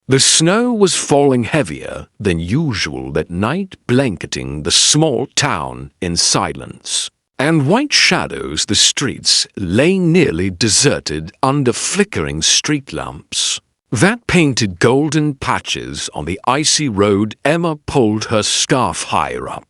The snow was falling heavier than usual that night, blanketing the small town in silence. And white shadows the streets lay nearly deserted under flickering street lamps that painted golden patches on the icy road. Emma pulled her scarf higher up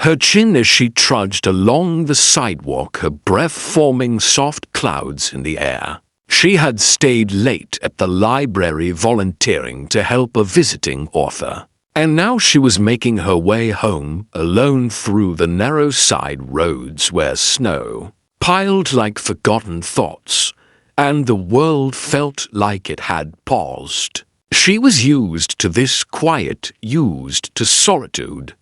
her chin as she trudged along the sidewalk, her breath forming soft clouds in the air. She had stayed late at the library volunteering to help a visiting author, and now she was making her way home alone through the narrow side roads where snow piled like forgotten thoughts, and the world felt like it had paused. She was used to this quiet, used to solitude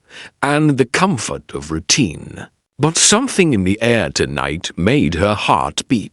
and the comfort of routine. But something in the air tonight made her heart beat.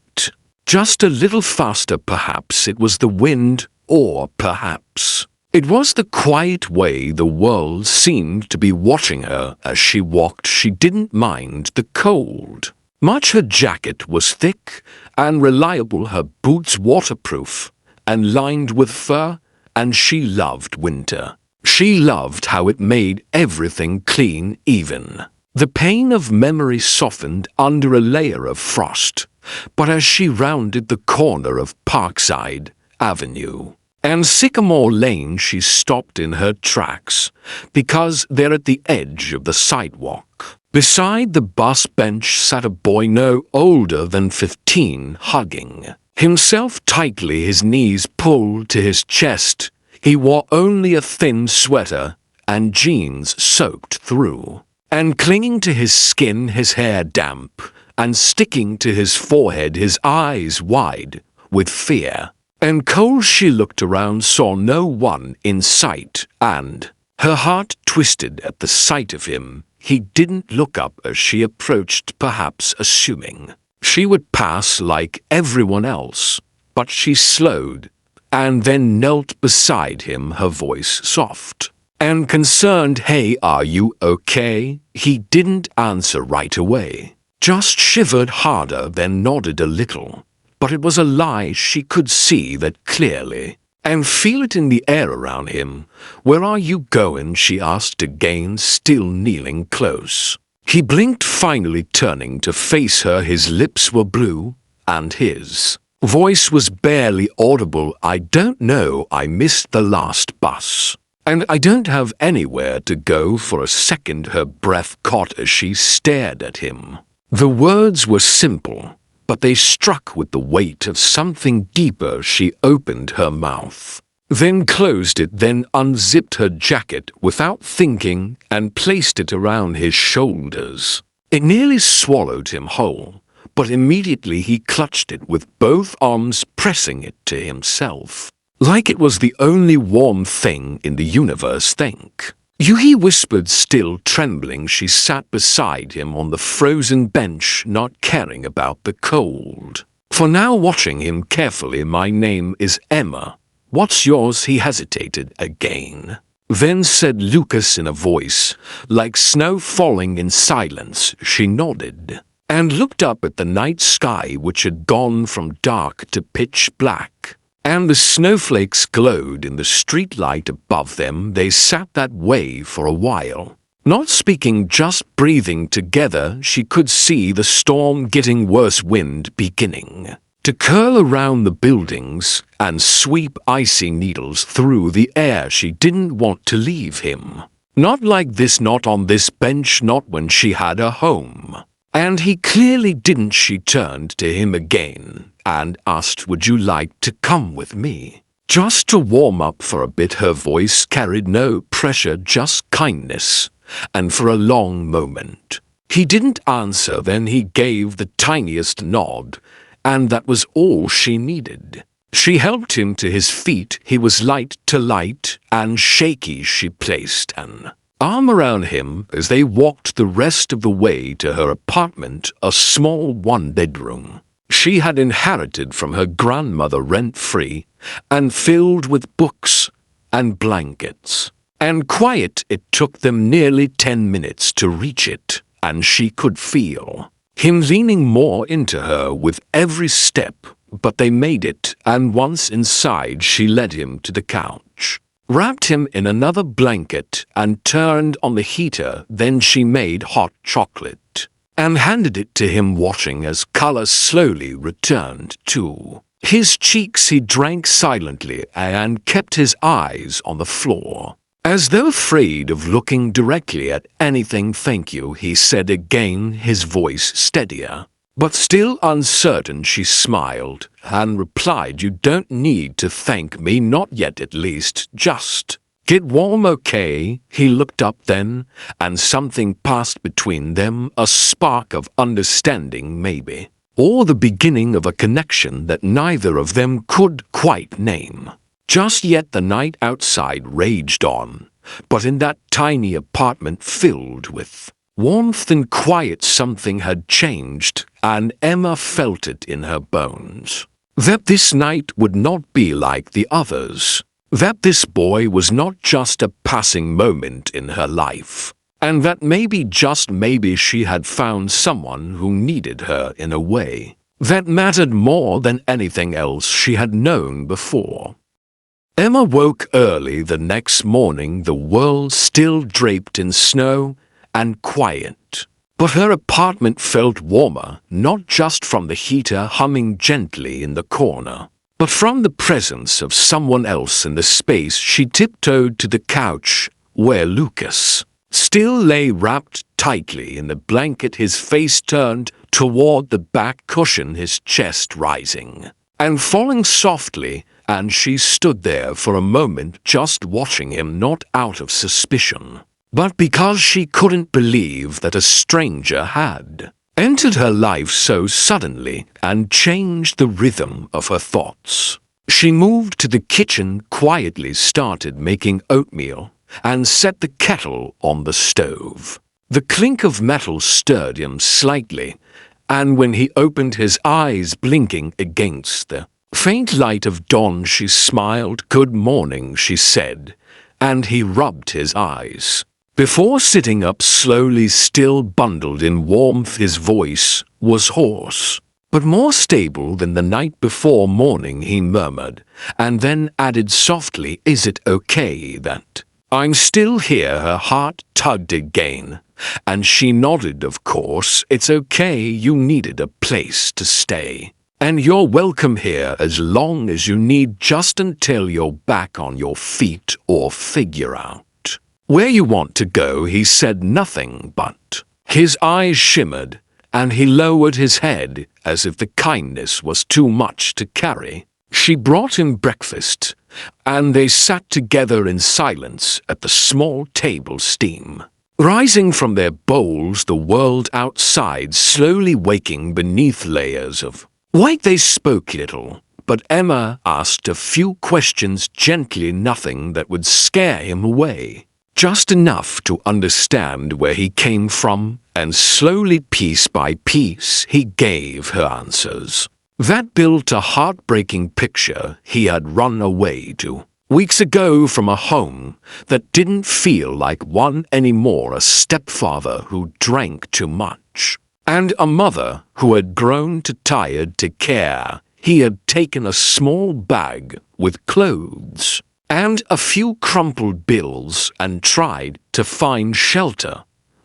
Just a little faster, perhaps it was the wind, or perhaps it was the quiet way the world seemed to be watching her as she walked. She didn't mind the cold much. Her jacket was thick and reliable, her boots waterproof and lined with fur, and she loved winter. She loved how it made everything clean, even the pain of memory softened under a layer of frost. But as she rounded the corner of Parkside Avenue and Sycamore Lane, she stopped in her tracks, because there at the edge of the sidewalk, beside the bus bench, sat a boy no older than 15, hugging himself tightly, his knees pulled to his chest. He wore only a thin sweater and jeans soaked through, and clinging to his skin, his hair damp and sticking to his forehead, his eyes wide with fear and cold. She looked around, saw no one in sight, and her heart twisted at the sight of him. He didn't look up as she approached, perhaps assuming she would pass like everyone else, but she slowed and then knelt beside him, her voice soft and concerned. "Hey, are you okay?" He didn't answer right away, just shivered harder, then nodded a little. But it was a lie. She could see that clearly and feel it in the air around him. "Where are you going?" she asked again, still kneeling close. He blinked, finally turning to face her. His lips were blue, and his voice was barely audible. "I don't know. I missed the last bus, and I don't have anywhere to go." For a second her breath caught as she stared at him. The words were simple, but they struck with the weight of something deeper. She opened her mouth, then closed it, then unzipped her jacket without thinking and placed it around his shoulders. It nearly swallowed him whole, but immediately he clutched it with both arms, pressing it to himself, like it was the only warm thing in the universe. "Thank you," he whispered, still trembling. She sat beside him on the frozen bench, not caring about the cold, for now, watching him carefully. "My name is Emma. What's yours?" He hesitated again, then said Lucas in a voice like snow falling in silence. She nodded and looked up at the night sky, which had gone from dark to pitch black, and the snowflakes glowed in the streetlight above them. They sat that way for a while, not speaking, just breathing together. She could see the storm getting worse, wind beginning to curl around the buildings and sweep icy needles through the air. She didn't want to leave him. Not like this, not on this bench, not when she had a home. And he clearly didn't. She turned to him again and asked, "Would you like to come with me? Just to warm up for a bit." Her voice carried no pressure, just kindness. And for a long moment he didn't answer. Then he gave the tiniest nod, and that was all she needed. She helped him to his feet. He was light to light and shaky. She placed an arm around him as they walked the rest of the way to her apartment, a small one-bedroom she had inherited from her grandmother, rent-free and filled with books and blankets and quiet. It took them nearly 10 minutes to reach it, and she could feel him leaning more into her with every step. But they made it, and once inside she led him to the couch. wrapped him in another blanket, and turned on the heater. Then she made hot chocolate and handed it to him, watching as color slowly returned to his cheeks. He drank silently and kept his eyes on the floor, as though afraid of looking directly at anything. "Thank you," he said again, his voice steadier, but still uncertain. She smiled and replied, "You don't need to thank me, not yet at least. Just get warm, okay?" He looked up then, and something passed between them, a spark of understanding maybe, or the beginning of a connection that neither of them could quite name. Just yet the night outside raged on, but in that tiny apartment filled with warmth and quiet something had changed, and Emma felt it in her bones. That this night would not be like the others. That this boy was not just a passing moment in her life. And that maybe, just maybe, she had found someone who needed her in a way that mattered more than anything else she had known before. Emma woke early the next morning, the world still draped in snow and quiet. But her apartment felt warmer, not just from the heater humming gently in the corner, but from the presence of someone else in the space. She tiptoed to the couch, where Lucas still lay wrapped tightly in the blanket, his face turned toward the back cushion, his chest rising and falling softly, and she stood there for a moment just watching him, not out of suspicion, but because she couldn't believe that a stranger had entered her life so suddenly and changed the rhythm of her thoughts. She moved to the kitchen, quietly started making oatmeal, and set the kettle on the stove. The clink of metal stirred him slightly, and when he opened his eyes, blinking against the faint light of dawn, she smiled. "Good morning," she said, and he rubbed his eyes before sitting up slowly, still bundled in warmth. His voice was hoarse, but more stable than the night before. "Morning," he murmured, and then added softly, "Is it okay that I'm still here?" Her heart tugged again, and she nodded. "Of course, it's okay. You needed a place to stay, and you're welcome here as long as you need, just until you're back on your feet or figure out where you want to go." He said nothing, but his eyes shimmered, and he lowered his head as if the kindness was too much to carry. She brought him breakfast, and they sat together in silence at the small table, steam rising from their bowls, the world outside slowly waking beneath layers of white. They spoke little, but Emma asked a few questions gently, nothing that would scare him away, just enough to understand where he came from, and slowly, piece by piece, he gave her answers that built a heartbreaking picture he had run away to weeks ago, from a home that didn't feel like one anymore, a stepfather who drank too much, and a mother who had grown too tired to care. He had taken a small bag with clothes and a few crumpled bills and tried to find shelter,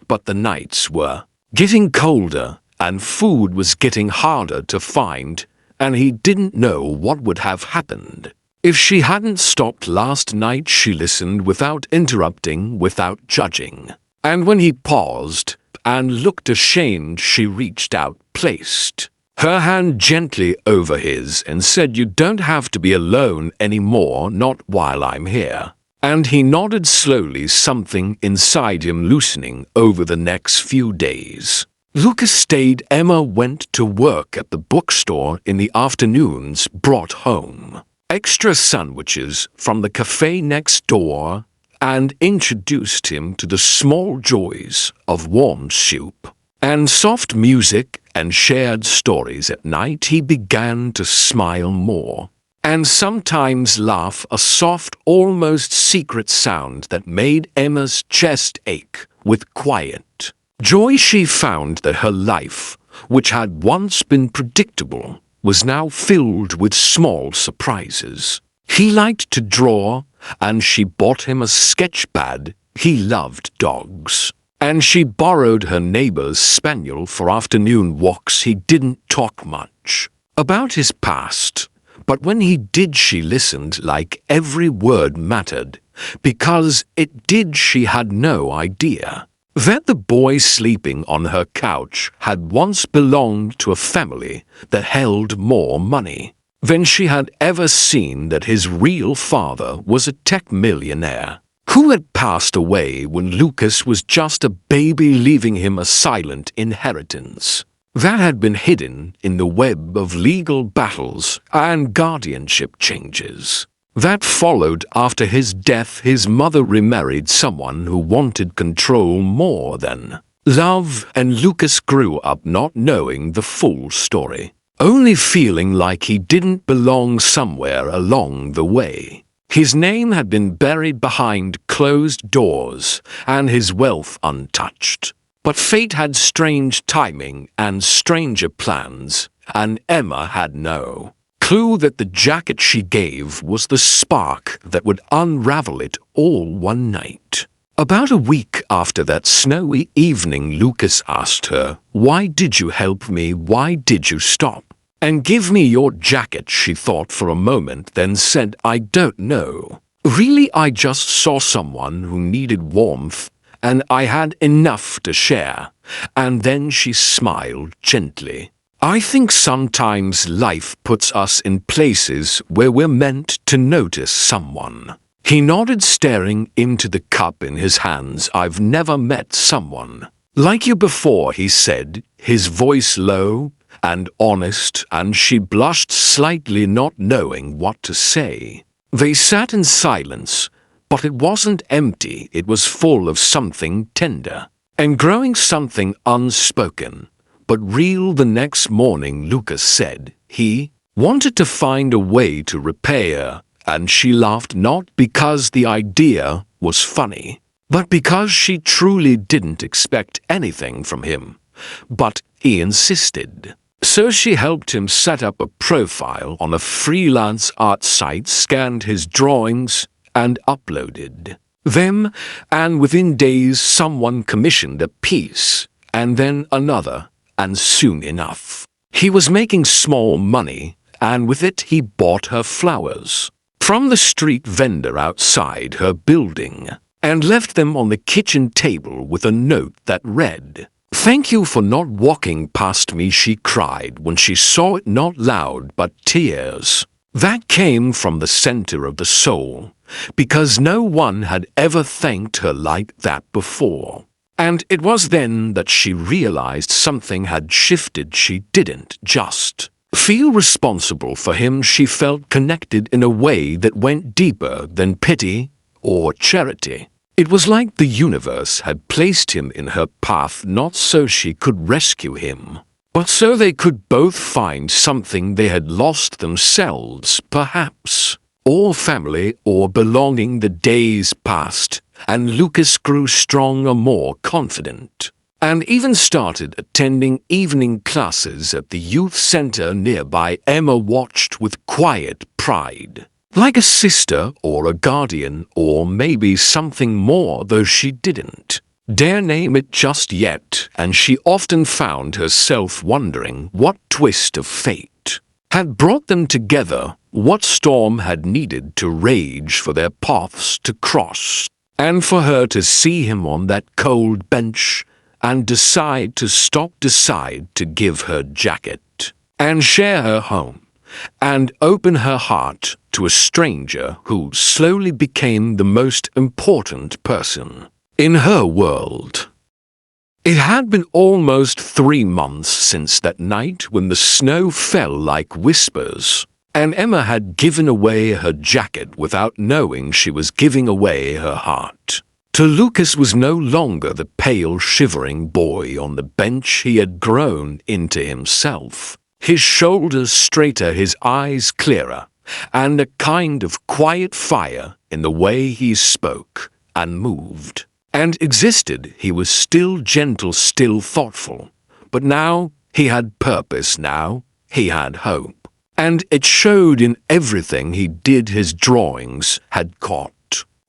but the nights were getting colder and food was getting harder to find, and he didn't know what would have happened if she hadn't stopped last night. She listened without interrupting, without judging, and when he paused and looked ashamed, she reached out, placed her hand gently over his, and said, "You don't have to be alone anymore, not while I'm here." And he nodded slowly, something inside him loosening over the next few days. Lucas stayed. Emma went to work at the bookstore in the afternoons, brought home extra sandwiches from the cafe next door, and introduced him to the small joys of warm soup and soft music and shared stories. At night he began to smile more, and sometimes laugh, a soft, almost secret sound that made Emma's chest ache with quiet joy. She found that her life, which had once been predictable, was now filled with small surprises. He liked to draw, and she bought him a sketch pad. He loved dogs. And she borrowed her neighbor's spaniel for afternoon walks. He didn't talk much about his past, but when he did, she listened like every word mattered, because it did. She had no idea that the boy sleeping on her couch had once belonged to a family that held more money than she had ever seen, that his real father was a tech millionaire who had passed away when Lucas was just a baby, leaving him a silent inheritance that had been hidden in the web of legal battles and guardianship changes that followed after his death. His mother remarried someone who wanted control more than love, and Lucas grew up not knowing the full story, only feeling like he didn't belong somewhere along the way. His name had been buried behind closed doors and his wealth untouched. But fate had strange timing and stranger plans, and Emma had no clue that the jacket she gave was the spark that would unravel it all one night. About a week after that snowy evening, Lucas asked her, "Why did you help me? Why did you stop and give me your jacket?" She thought for a moment, then said, "I don't know. Really, I just saw someone who needed warmth, and I had enough to share." And then she smiled gently. "I think sometimes life puts us in places where we're meant to notice someone." He nodded, staring into the cup in his hands. "I've never met someone like you before," he said, his voice low and honest, and she blushed slightly, not knowing what to say. They sat in silence, but it wasn't empty. It was full of something tender and growing, something unspoken but real. The next morning, Lucas said he wanted to find a way to repay her, and she laughed, not because the idea was funny, but because she truly didn't expect anything from him. But he insisted. So she helped him set up a profile on a freelance art site, scanned his drawings, and uploaded them, and within days someone commissioned a piece, and then another, and soon enough he was making small money, and with it he bought her flowers from the street vendor outside her building, and left them on the kitchen table with a note that read, "Thank you for not walking past me," she cried when she saw it, not loud but tears that came from the center of the soul, because no one had ever thanked her like that before. And it was then that she realized something had shifted. She didn't just feel responsible for him, she felt connected in a way that went deeper than pity or charity. It was like the universe had placed him in her path, not so she could rescue him, but so they could both find something they had lost themselves, perhaps, or family, or belonging. The days passed, and Lucas grew stronger, more confident, and even started attending evening classes at the youth center nearby. Emma watched with quiet pride, like a sister or a guardian, or maybe something more, though she didn't dare name it just yet, and she often found herself wondering what twist of fate had brought them together, what storm had needed to rage for their paths to cross, and for her to see him on that cold bench and decide to give her jacket and share her home and open her heart to a stranger who slowly became the most important person in her world. It had been almost 3 months since that night when the snow fell like whispers, and Emma had given away her jacket without knowing she was giving away her heart. To Lucas was no longer the pale, shivering boy on the bench. He had grown into himself, his shoulders straighter, his eyes clearer, and a kind of quiet fire in the way he spoke and moved and existed. He was still gentle, still thoughtful, but now he had purpose, now he had hope, and it showed in everything he did. His drawings had caught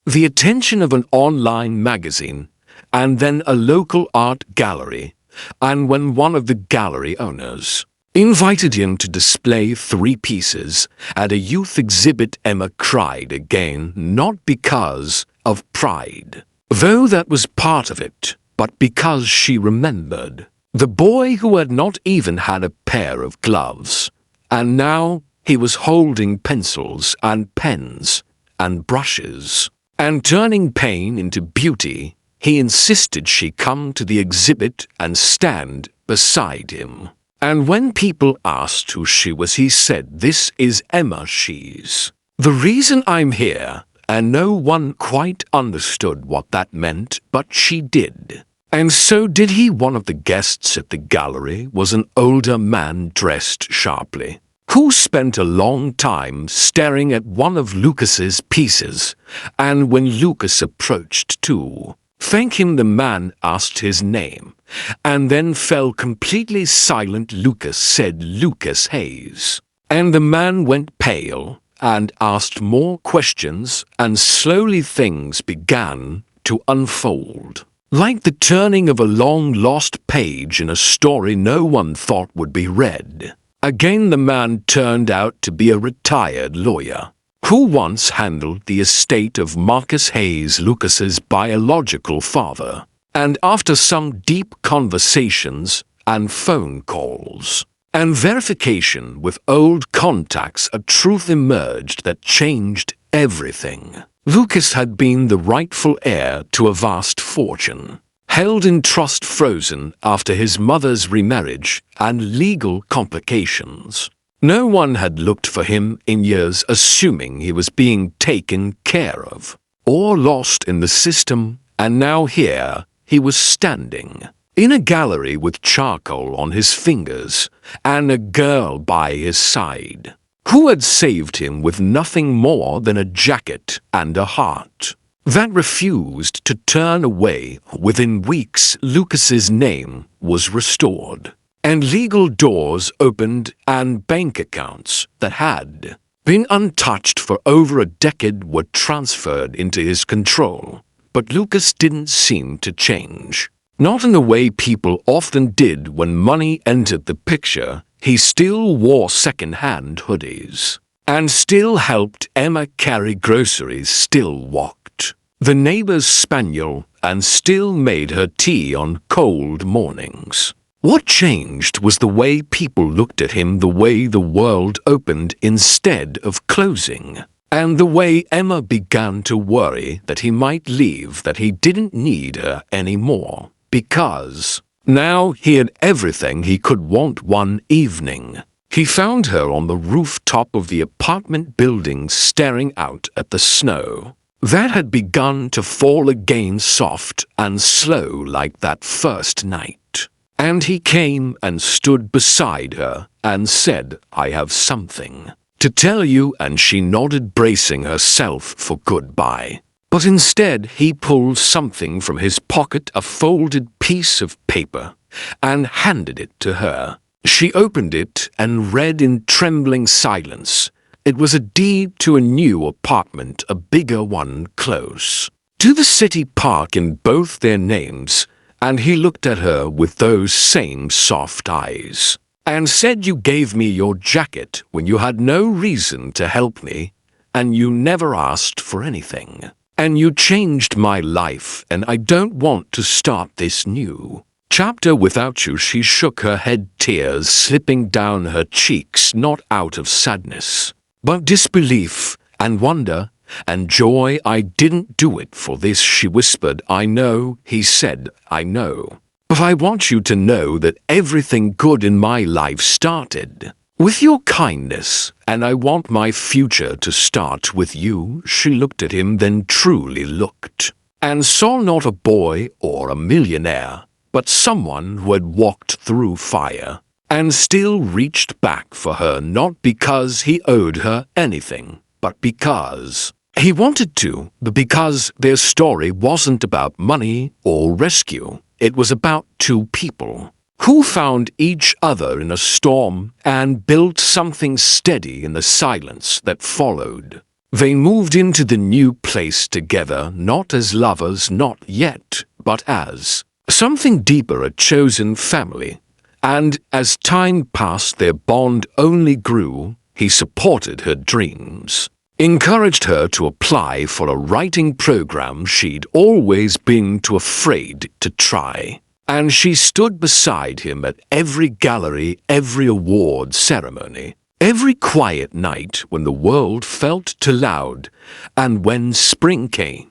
the attention of an online magazine, and then a local art gallery, and when one of the gallery owners invited him to display 3 pieces at a youth exhibit, Emma cried again, not because of pride, though that was part of it, but because she remembered the boy who had not even had a pair of gloves, and now he was holding pencils and pens and brushes, and turning pain into beauty. He insisted she come to the exhibit and stand beside him. And when people asked who she was, he said, "This is Emma, she's the reason I'm here." And no one quite understood what that meant, but she did. And so did he. One of the guests at the gallery was an older man dressed sharply, who spent a long time staring at one of Lucas's pieces, and when Lucas approached to thank him, the man asked his name, and then fell completely silent. Lucas said, "Lucas Hayes." And the man went pale and asked more questions, and slowly things began to unfold, like the turning of a long-lost page in a story no one thought would be read. Again, the man turned out to be a retired lawyer who once handled the estate of Marcus Hayes, Lucas's biological father. And after some deep conversations and phone calls and verification with old contacts, a truth emerged that changed everything. Lucas had been the rightful heir to a vast fortune, held in trust, frozen after his mother's remarriage and legal complications. No one had looked for him in years, assuming he was being taken care of or lost in the system, and now here he was standing in a gallery with charcoal on his fingers and a girl by his side, who had saved him with nothing more than a jacket and a heart that refused to turn away. Within weeks, Lucas's name was restored, and legal doors opened, and bank accounts that had been untouched for over a decade were transferred into his control. But Lucas didn't seem to change. Not in the way people often did when money entered the picture. He still wore second-hand hoodies, and still helped Emma carry groceries, still walked the neighbor's spaniel, and still made her tea on cold mornings. What changed was the way people looked at him, the way the world opened instead of closing, and the way Emma began to worry that he might leave, that he didn't need her anymore, because now he had everything he could want. One evening, he found her on the rooftop of the apartment building, staring out at the snow that had begun to fall again, soft and slow like that first night. And he came and stood beside her and said, "I have something to tell you," and she nodded, bracing herself for goodbye. But instead he pulled something from his pocket, a folded piece of paper, and handed it to her. She opened it and read in trembling silence. It was a deed to a new apartment, a bigger one, close to the city park, in both their names, and he looked at her with those same soft eyes and said, "You gave me your jacket when you had no reason to help me, and you never asked for anything. And you changed my life, and I don't want to start this new chapter without you." She shook her head, tears slipping down her cheeks, not out of sadness, but disbelief and wonder and joy. "I didn't do it for this," she whispered. "I know," he said, "I know. But I want you to know that everything good in my life started with your kindness, and I want my future to start with you." She looked at him, then truly looked, and saw not a boy or a millionaire, but someone who had walked through fire and still reached back for her, not because he owed her anything, but because he wanted to, because their story wasn't about money or rescue. It was about two people who found each other in a storm and built something steady in the silence that followed. They moved into the new place together, not as lovers, not yet, but as something deeper, a chosen family. And as time passed, their bond only grew. He supported her dreams, encouraged her to apply for a writing program she'd always been too afraid to try. And she stood beside him at every gallery, every award ceremony, every quiet night when the world felt too loud, and when spring came,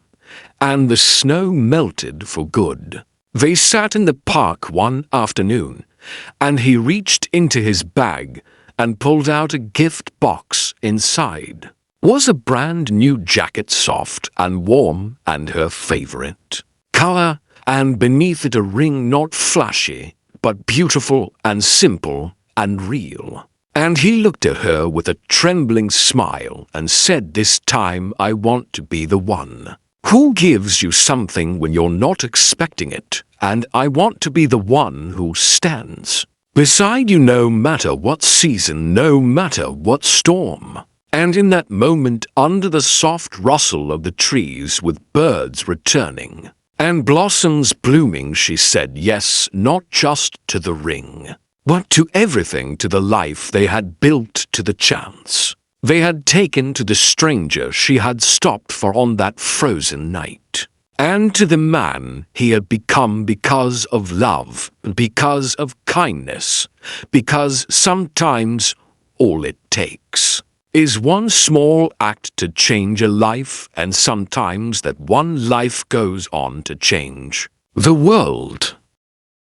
and the snow melted for good. They sat in the park one afternoon, and he reached into his bag and pulled out a gift box. Inside was a brand new jacket, soft and warm and her favorite color, and beneath it a ring not flashy, but beautiful and simple and real. And he looked at her with a trembling smile and said, "This time I want to be the one who gives you something when you're not expecting it, and I want to be the one who stands beside you no matter what season, no matter what storm." And in that moment, under the soft rustle of the trees with birds returning and blossoms blooming, she said yes, not just to the ring, but to everything, to the life they had built, to the chance they had taken, to the stranger she had stopped for on that frozen night, and to the man he had become because of love, because of kindness, because sometimes all it takes is one small act to change a life, and sometimes that one life goes on to change the world.